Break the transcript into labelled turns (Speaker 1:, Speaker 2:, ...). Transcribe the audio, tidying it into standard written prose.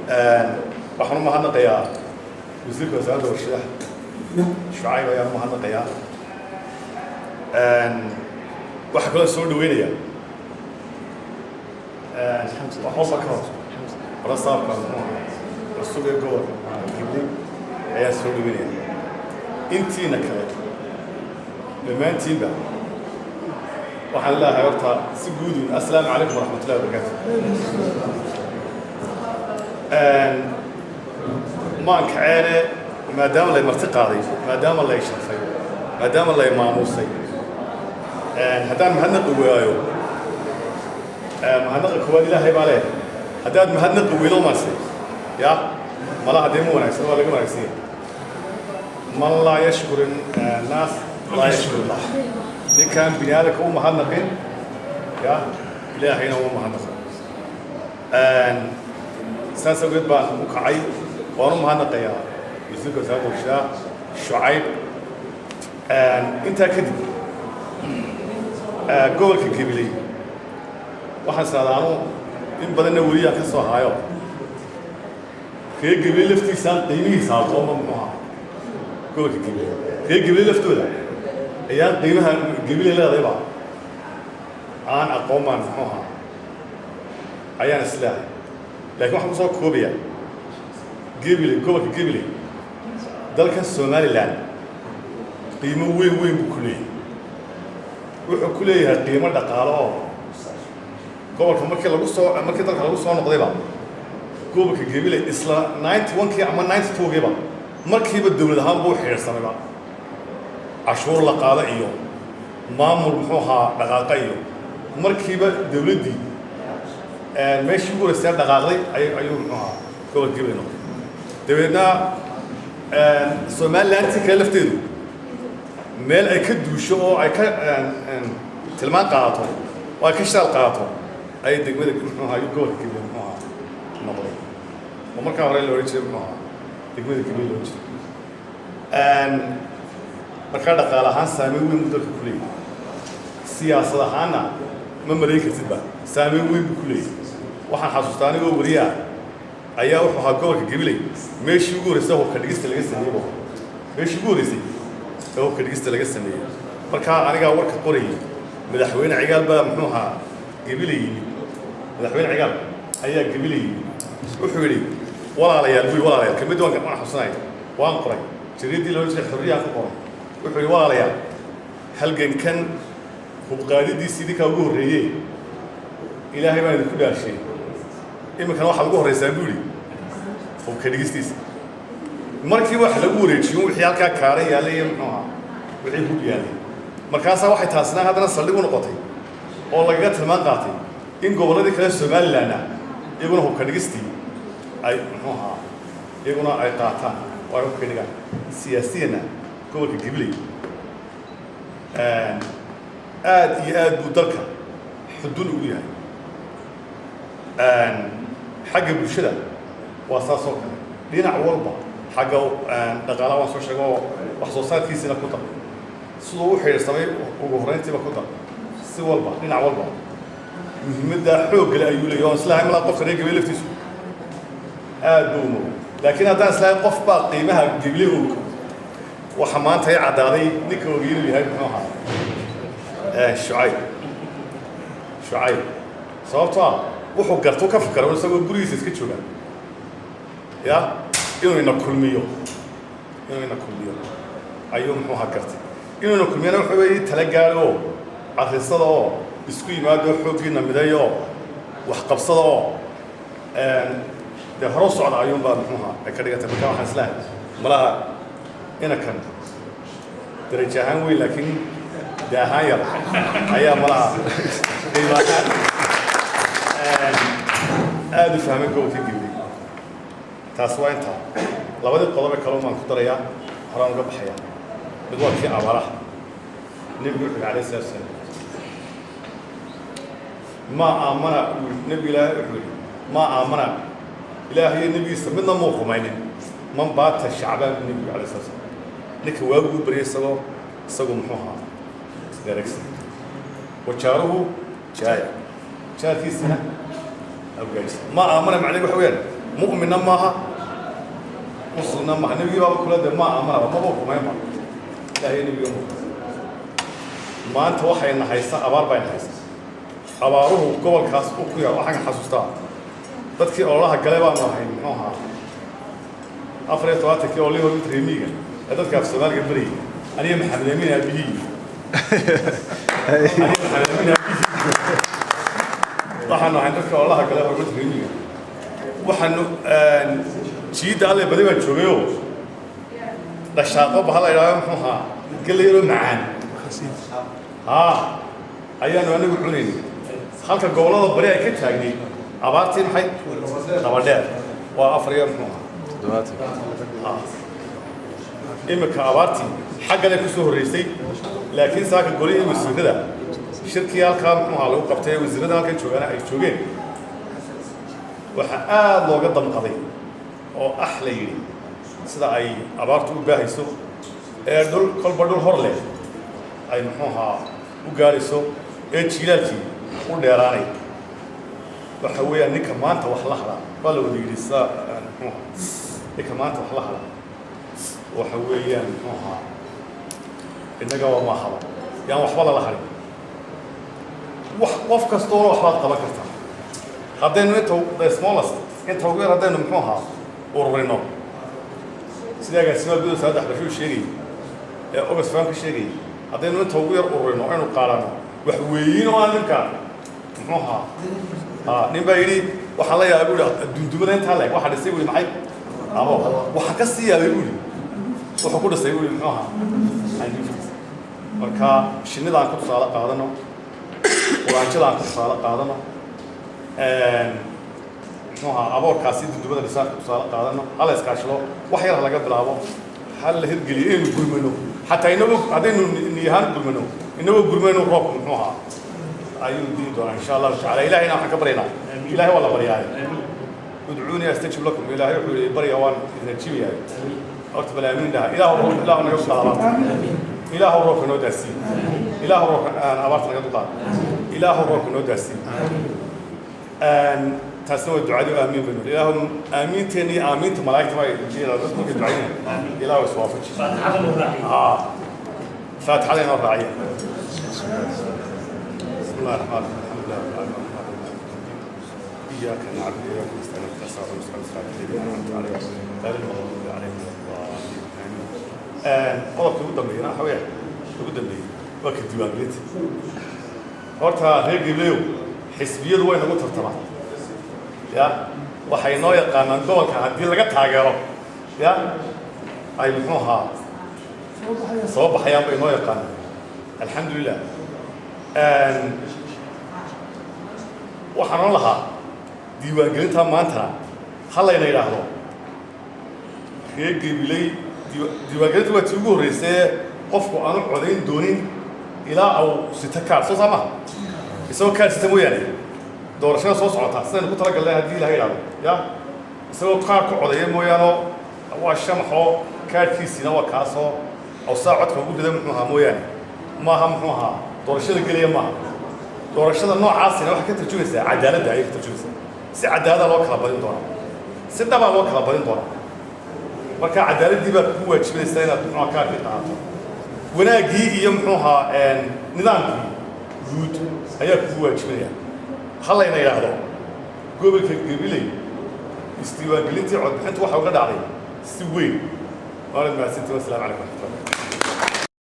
Speaker 1: waxaan u mahadnaqayaa wasiirka wasaaradda warshadaha Shucayb ayaan u mahadnaqayaa waxa kale soo dhaweynaya waxaan ka wada saabka rasuulka gobolka ayaa soo dhaweynaya intiina kale dhammaantiinba waxaan leeyahay horta si guud assalaamu calaykum waraxmatullaahi wabarakaatuh maan kaceene maadaama lay marti qaaday maadaama lay sharfay maadaama lay maamuusay haddaan mahadnaqi waayo mahadnaqa koowaad ilaahay baa leh haddaad mahadnaqi weydo maase ya mala haddee ma wanaagsan waa laga wanaagsan yahay man laa yashkur الnaas laa yashkur allah ninkaan bini aadamka u mahadnaqin ya ilaahayna uma mahadnaqo saas awgeed baan u kacay waan u mahadnaqayaa wasiirka wasaaradda warshadaha Shucayb intaa kadib gobolka Gabiley waxaan saadaanu in badanna weliyaan ka soo haayo reer Gabiley laftiisaan qiimihiisa aqoon muxuu ahaa gobolka Gabiley reer Gabiley laftooda ayaan qiimaha Gabiley leedayba aan aqoon baan muxuu ahaa ayaan islaahay laakiin waxaan kusoo koobayaa Gabiley gobolka Gabiley dalka Somaliland qiimo weyn buu ku leeyahay wuxuu ku leeyahay qiimo dhaqaale oo gobolka markii dalka lagu soo noqdayba gobolka Gabiley isla 91kii ama 92kiiba markiiba dawlad ahaan buu xiriirsanayba cashuur la qaada iyo maamul muxuu ahaa dhaqaaqa iyo markiiba dawladdii meeshii ugu horeysay dhaqaaqday ayuu muxuu ahaa gobolka Gabiley noqday dabeedna Somaliland kale lafteedu meel ay ka duusho oo ay ka tilmaan qaadato oo ay ka shaqal qaadato ay degmada muxuu ahaa gobolka Gabiley muxuu ahaa noqday oo markaa hore loo oran jiray muxuu ahaa degmada Gabiley loo jiray markaa dhaqaale ahaan saameyn weyn buu dalka ku leeyahay siyaasad ahaanna ma malayn kartidba saameyn weyn buu ku leeyahay waxaan xasuustaa anigoo wariyaa ayaa wuxuu ahaa gobolka Gabiley meeshii ugu horeysay hubka dhigista laga sameeyey meeshii ugu horeysay hubka dhigista laga sameeyey markaa anigaa warka qorayay madaxweyne cigaal baa muxuu ahaa Gabiley yimid madaxweyne cigaal ayaa Gabiley yimid wuxuu yidhi walaalayaal kamid waan xasuusanaya waan qoray jariidii loo jiray xorriyaan ku qoray wuxuu yidhi walaalayaal halgankan hubqaadidiisii idinkaa ugu horreeyey ilaahay baan idinku dhaashay iminkana waxaa ugu horreysaa buu yidhi hubka dhigistiisa markii wax lagu wareejiyo wixii halkaa kaara yaallay iyo muxuu ahaa wixii hub yaallay markaasaa waxay taasina haddana saldhig u noqotay oo lagaga tilmaan qaatay in gobolladii kale Somalilandna iyaguna hubka dhigistii ay muxuu ahaa iyaguna ay qaataan oo ay hubka dhigaan siyaasiyana gobolka Gabiley aad iyo aad buu dalka xudun ugu yahay xagga bulshada waa saas oo kale dhinac walba xagga dhaqaalaha waan soo sheegay oo wax soo saarkiisina ku dar sidoo u xiriirsamay ugu horreyntiiba ku dar si walba dhinac walba muhiimadda xoog leh ayuu leeyahay islaahay mala qofka reer Gabiley laftiisu aad buu u muhiim laakiin haddaan islaahay qof baa qiimaha Gabiley uu waxa maanta ay cadaaday ninka uu yahay muxuu ahaa Shucayb sababtoo ah wuxuu garto ka fikiro isagoo gurigiisa iska jooga ya inuu ina kulmiyo ayuu muxuu ahaa gartay inuu ina kulmiyana wuxuu weeyay tala gaaro arrisada oo isku yimaado xooggiina midayo wax qabsada oo dee hore socda ayuunbaa muxuu ahaa ay ka dhigatay markaa waxaan islaahay malaha inakan darajo ahaan weyn laakiin dee ahaan yar ayaa malaha qiimahaan aad u fahmay gobolka Gabiley taas waa intaa labadii qodob kale maan ku darayaa horaan uga baxayaa mid waa kii abaaraha nebigu wuxuu calayhi salaatu wasalaam ma aamana nebi ilaahay wuxuu yidhi ma aamana ilaahay nebigiisa midna muu rumaynin man baata shacbaan buu nebigu calayhi salaatu wasalaam ninka waaguu baryay isagoo muxuu ahaa daragsan wajaaruhu jaaya jaarkiisina أبغى ما أمانة معني بحويان مؤمنا معها مسلمنا معها نبي بابا كل ده ما أمر ما بقول ما يمر لا هي نبي يوم ما أنت واحد إن حيسا أبار بين حيسا أباروه قبل كاس أوكيا وحاجة حسوستا تذكر الله قلبا ما هي معها أفريت واتك يقولي هو تريميجا هذا كاف سؤال قبلي أنا محمد أمين أبيه أنا محمد أمين أبيه طحنا عندك والله قلبا ما تريميجا وحنو شيء ده اللي بدي بتشوفه الشاطئ بحاله يراهم معها قال لي يروح معان أيام أنا بقولين خلك الجولات بريء كده يعني أبارتين حي تبادل وأفريقيا معها إما كأبارتي حاجة لك سوى الرئيسي لكن ساك الجولي والسودة شركة الكام معها لو قبتها والزبدة ما كان شوغنا أي شوغين وحقا لو قدم قضية أو أحلى سدا أي أبارتو باهيسو دول كل بدول هرلة أي معها وقاريسو تشيلاتي وديراني وحويا نك ما أنت وحلحلا قالوا دي لسا نك ما أنت وحلحلا وحويا معها إنك وما حلا يعني وحلا لا حري وقف كستور وحلا قبكرتا هذين أنتوا the smallest أنتوا غير هذين معها ورينو سيدا قال سيدا بدو سادح بشو شيء أو بس فهم شيء هذين أنتوا غير ورينو أنا قارنا وحويين وأنا كان معها نبى يري وحلا يا أقول الدندوب أنت هلا واحد يسوي معي أبو وحكسي يا يقول وحكون يسوي معها marka shinida aan ku tusaale qaadano waraanjada aan ku tusaale qaadano nooca abuurkaasi dudubada dhisaan ku tusaale qaadano hal iskaashado wax yar laga bilaabo hal la hirgeliyo inuu gurmano xataa inuu hadaynu niyahan gurmano inuu gurmano roob nooca ayuu diin doona insha Allah ta'ala ilaahina waxa ka bareena ilaahay wala bariyay ud'uuni astajib lakum ilaahay wuxuu bariyaa waan idin jibiyaa أكتب الأمين ده إله نجوم طلبات إله الروح نوداسي إله الروح أنا أبارت نجوم طلب إله الروح نوداسي أن تسوي الدعاء آمين بنو إله آمين تاني آمين تملاك تبعي إلى رزقنا في الدعاء إله وسوافج
Speaker 2: فاتحة الرعية
Speaker 1: فاتحة لنا الرعية بسم الله الرحمن الرحيم الحمد لله رب العالمين إياك نعبد وإياك نستعين اهدنا الصراط المستقيم الذين أنعمت عليهم غير المغضوب عليهم qodobka ugu dambeeyana waxa weeye ugu dambeeyay waa ka diiwaangelinta horta reer Gibleeyo xisbiyadu way nagu tartamaan ya waxay noo yaqaanaan gobolka haddii laga taageero ya ay muxuu ahaa soo baxayaan bay noo yaqaanaan alxamdulilah waxaan lahaa diiwaangelinta maanta hal layna yidhaahdo reer Gibleeyo diiwaangelintu waa tii ugu horreysay qofku aanu codayn doonin ilaa uu sita kaar soo saama isagoo kaar sita mooyaane doorashada soo socota sidaynu ku talagalnay haddii ilaha yidhahdo ya isagoo kaar ku codaya mooyaane waa shamaxoo kaarkiisiina waa kaasoo aw saa codka ugu rida muxuu ahaa mooyaane maaha muxuu ahaa doorashada gelaya maaha doorashada noocaasina waxay ka tarjumaysaa cadaaladda ayay ka tarjumaysaa si cadaalada loo kala badin doona si dhabaa loo kala badin doona marka cadaaladii baa ku waajibaysaa inaad muxuu ka qaato wanaagii iyo muxuu ahaa nidaamkii guud ayaa ku waajibaya hal ayna yiraahdo gobolka Gabiley istiiwaangelintii codbixinta waxa uga dhacday si weyn waalid mahadsantiin wassalaamu calaykum